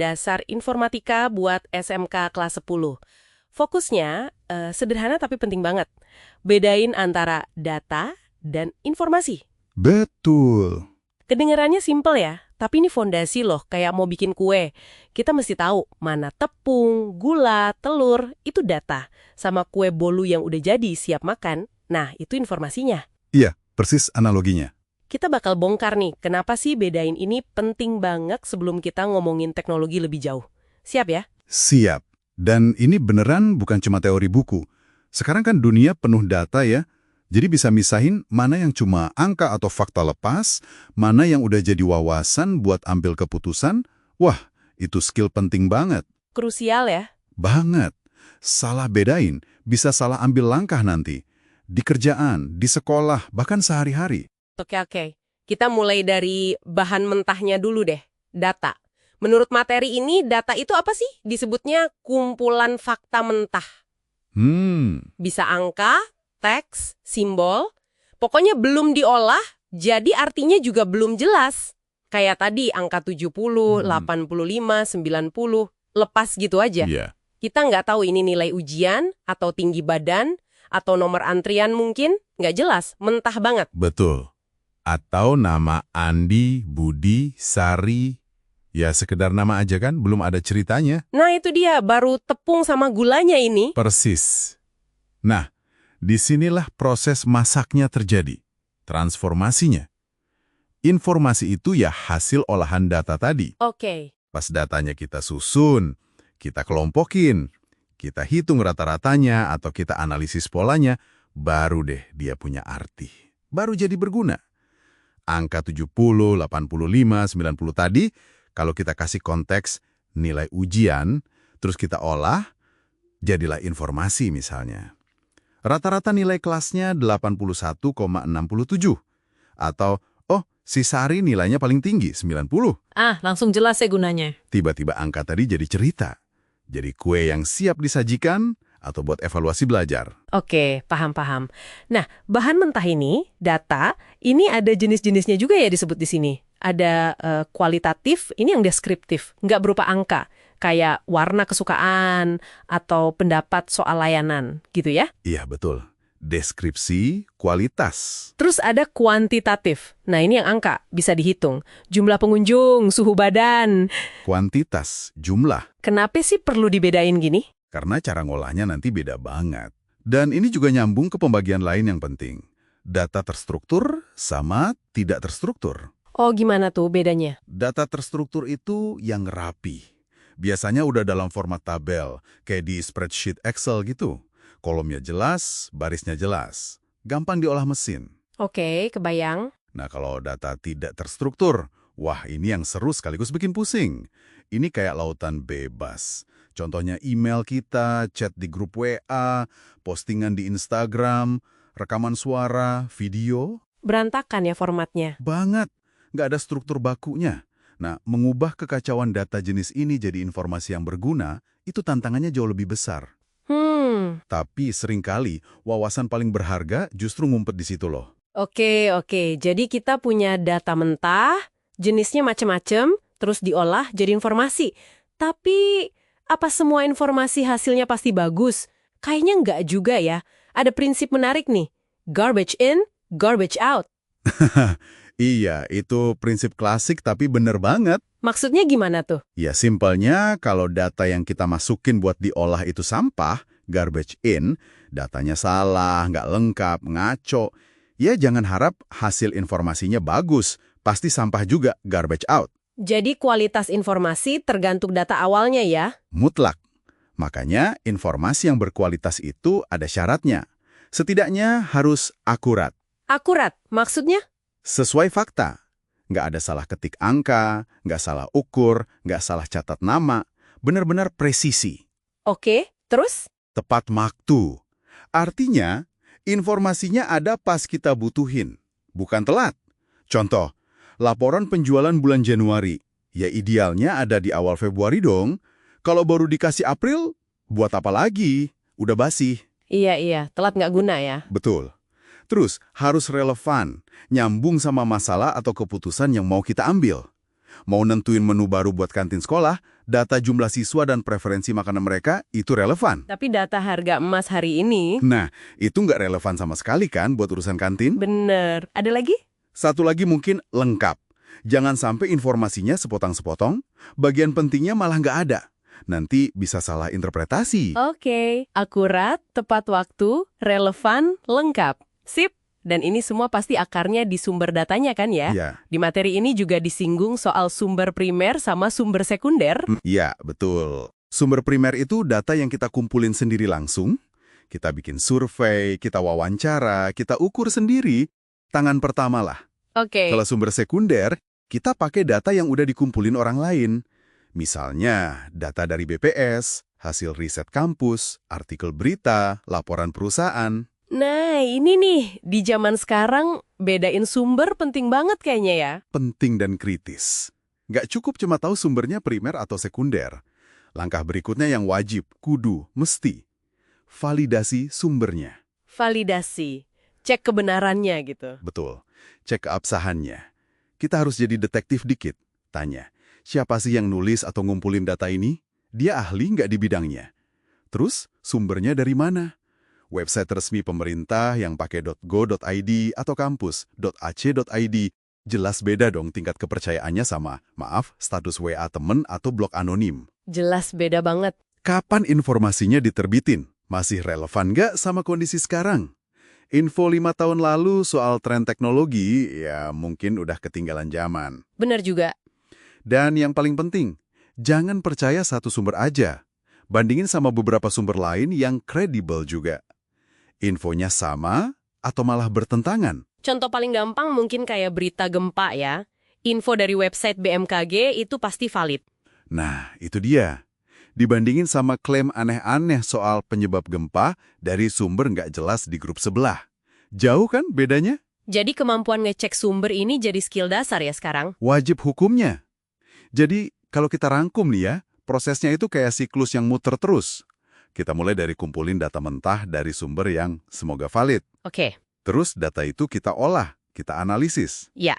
Dasar Informatika buat SMK kelas 10. Fokusnya sederhana tapi penting banget. Bedain antara data dan informasi. Betul. Kedengarannya simpel ya, tapi ini fondasi loh, kayak mau bikin kue. Kita mesti tahu mana tepung, gula, telur, itu data. Sama kue bolu yang udah jadi siap makan, nah itu informasinya. Iya, persis analoginya. Kita bakal bongkar nih, kenapa sih bedain ini penting banget sebelum kita ngomongin teknologi lebih jauh. Siap ya? Siap. Dan ini beneran bukan cuma teori buku. Sekarang kan dunia penuh data ya, jadi bisa misahin mana yang cuma angka atau fakta lepas, mana yang udah jadi wawasan buat ambil keputusan. Wah, itu skill penting banget. Krusial ya? Banget. Salah bedain, bisa salah ambil langkah nanti. Di kerjaan, di sekolah, bahkan sehari-hari. Oke. Kita mulai dari bahan mentahnya dulu deh, data. Menurut materi ini, data itu apa sih? Disebutnya kumpulan fakta mentah. Bisa angka, teks, simbol, pokoknya belum diolah, jadi artinya juga belum jelas. Kayak tadi angka 70, 85, 90, lepas gitu aja. Iya. Kita nggak tahu ini nilai ujian, atau tinggi badan, atau nomor antrian mungkin, nggak jelas, mentah banget. Betul. Atau nama Andi, Budi, Sari, ya sekedar nama aja kan, belum ada ceritanya. Nah itu dia, baru tepung sama gulanya ini. Persis. Nah, disinilah proses masaknya terjadi, transformasinya. Informasi itu ya hasil olahan data tadi. Oke. Pas datanya kita susun, kita kelompokin, kita hitung rata-ratanya atau kita analisis polanya, baru deh dia punya arti. Baru jadi berguna. Angka 70, 85, 90 tadi, kalau kita kasih konteks nilai ujian, terus kita olah, jadilah informasi misalnya. Rata-rata nilai kelasnya 81,67. Atau, oh, si Sari nilainya paling tinggi, 90. Langsung jelas ya gunanya. Tiba-tiba angka tadi jadi cerita. Jadi kue yang siap disajikan atau buat evaluasi belajar. Oke, paham. Nah, bahan mentah ini, data, ini ada jenis-jenisnya juga ya disebut di sini. Ada kualitatif, ini yang deskriptif, nggak berupa angka. Kayak warna kesukaan atau pendapat soal layanan, gitu ya? Iya, betul. Deskripsi, kualitas. Terus ada kuantitatif. Nah, ini yang angka, bisa dihitung. Jumlah pengunjung, suhu badan. Kuantitas, jumlah. Kenapa sih perlu dibedain gini? Karena cara ngolahnya nanti beda banget. Dan ini juga nyambung ke pembagian lain yang penting. Data terstruktur sama tidak terstruktur. Oh, gimana tuh bedanya? Data terstruktur itu yang rapi. Biasanya udah dalam format tabel, kayak di spreadsheet Excel gitu. Kolomnya jelas, barisnya jelas. Gampang diolah mesin. Oke, kebayang. Nah, kalau data tidak terstruktur, wah ini yang seru sekaligus bikin pusing. Ini kayak lautan bebas. Contohnya email kita, chat di grup WA, postingan di Instagram, rekaman suara, video. Berantakan ya formatnya. Banget. Nggak ada struktur bakunya. Nah, mengubah kekacauan data jenis ini jadi informasi yang berguna, itu tantangannya jauh lebih besar. Tapi seringkali, wawasan paling berharga justru ngumpet di situ loh. Oke. Jadi kita punya data mentah, jenisnya macam-macam, terus diolah jadi informasi. Tapi, apa semua informasi hasilnya pasti bagus? Kayaknya nggak juga ya. Ada prinsip menarik nih. Garbage in, garbage out. Iya, itu prinsip klasik tapi bener banget. Maksudnya gimana tuh? Ya simpelnya kalau data yang kita masukin buat diolah itu sampah, garbage in, datanya salah, nggak lengkap, ngaco, ya jangan harap hasil informasinya bagus, pasti sampah juga, garbage out. Jadi kualitas informasi tergantung data awalnya ya? Mutlak. Makanya informasi yang berkualitas itu ada syaratnya. Setidaknya harus akurat. Akurat, maksudnya? Sesuai fakta. Nggak ada salah ketik angka, nggak salah ukur, nggak salah catat nama. Benar-benar presisi. Oke, terus? Tepat waktu. Artinya, informasinya ada pas kita butuhin. Bukan telat. Contoh, laporan penjualan bulan Januari. Ya idealnya ada di awal Februari dong. Kalau baru dikasih April, buat apa lagi? Udah basi. Iya, telat nggak guna ya? Betul. Terus, harus relevan, nyambung sama masalah atau keputusan yang mau kita ambil. Mau nentuin menu baru buat kantin sekolah, data jumlah siswa dan preferensi makanan mereka itu relevan. Tapi data harga emas hari ini... Nah, itu nggak relevan sama sekali kan buat urusan kantin? Bener. Ada lagi? Satu lagi mungkin lengkap. Jangan sampai informasinya sepotong-sepotong, bagian pentingnya malah nggak ada. Nanti bisa salah interpretasi. Oke. Akurat, tepat waktu, relevan, lengkap. Sip. Dan ini semua pasti akarnya di sumber datanya kan ya? Iya. Di materi ini juga disinggung soal sumber primer sama sumber sekunder. Iya, betul. Sumber primer itu data yang kita kumpulin sendiri langsung. Kita bikin survei, kita wawancara, kita ukur sendiri. Tangan pertama lah. Oke. Kalau sumber sekunder, kita pakai data yang udah dikumpulin orang lain. Misalnya, data dari BPS, hasil riset kampus, artikel berita, laporan perusahaan. Nah, ini nih, di zaman sekarang bedain sumber penting banget kayaknya ya. Penting dan kritis. Nggak cukup cuma tahu sumbernya primer atau sekunder. Langkah berikutnya yang wajib, kudu, mesti. Validasi sumbernya. Validasi. Cek kebenarannya gitu. Betul. Cek keabsahannya. Kita harus jadi detektif dikit. Tanya, siapa sih yang nulis atau ngumpulin data ini? Dia ahli nggak di bidangnya? Terus, sumbernya dari mana? Website resmi pemerintah yang pakai .go.id atau kampus.ac.id jelas beda dong tingkat kepercayaannya sama, maaf, status WA temen atau blog anonim. Jelas beda banget. Kapan informasinya diterbitin? Masih relevan nggak sama kondisi sekarang? Info 5 tahun lalu soal tren teknologi, ya mungkin udah ketinggalan zaman. Benar juga. Dan yang paling penting, jangan percaya satu sumber aja. Bandingin sama beberapa sumber lain yang kredibel juga. Infonya sama atau malah bertentangan? Contoh paling gampang mungkin kayak berita gempa ya. Info dari website BMKG itu pasti valid. Nah, itu dia. Dibandingin sama klaim aneh-aneh soal penyebab gempa dari sumber nggak jelas di grup sebelah. Jauh kan bedanya? Jadi kemampuan ngecek sumber ini jadi skill dasar ya sekarang? Wajib hukumnya. Jadi, kalau kita rangkum nih ya, prosesnya itu kayak siklus yang muter terus. Kita mulai dari kumpulin data mentah dari sumber yang semoga valid. Oke. Terus data itu kita olah, kita analisis. Ya.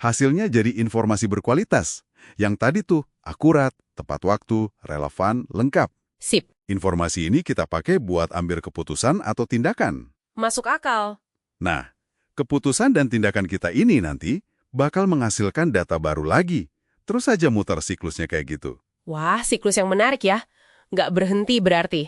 Hasilnya jadi informasi berkualitas. Yang tadi tuh akurat, tepat waktu, relevan, lengkap. Sip. Informasi ini kita pakai buat ambil keputusan atau tindakan. Masuk akal. Nah, keputusan dan tindakan kita ini nanti bakal menghasilkan data baru lagi. Terus saja muter siklusnya kayak gitu. Wah, siklus yang menarik ya. Nggak berhenti berarti.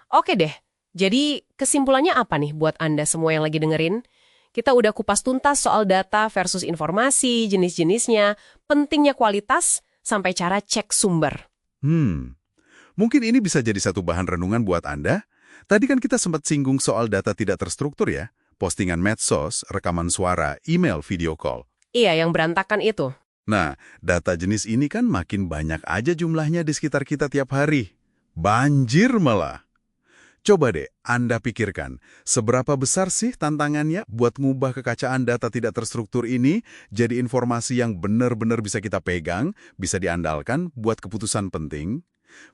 Oke deh, jadi kesimpulannya apa nih buat Anda semua yang lagi dengerin? Kita udah kupas tuntas soal data versus informasi, jenis-jenisnya, pentingnya kualitas, sampai cara cek sumber. Mungkin ini bisa jadi satu bahan renungan buat Anda. Tadi kan kita sempat singgung soal data tidak terstruktur ya. Postingan medsos, rekaman suara, email, video call. Iya, yang berantakan itu. Nah, data jenis ini kan makin banyak aja jumlahnya di sekitar kita tiap hari. Banjir malah. Coba deh Anda pikirkan, seberapa besar sih tantangannya buat ngubah kekacaan data tidak terstruktur ini jadi informasi yang benar-benar bisa kita pegang, bisa diandalkan buat keputusan penting,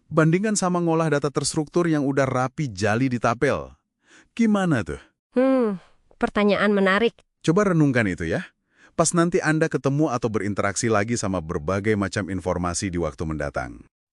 bandingkan sama ngolah data terstruktur yang udah rapi jali ditapel. Gimana tuh? Pertanyaan menarik. Coba renungkan itu ya. Pas nanti Anda ketemu atau berinteraksi lagi sama berbagai macam informasi di waktu mendatang.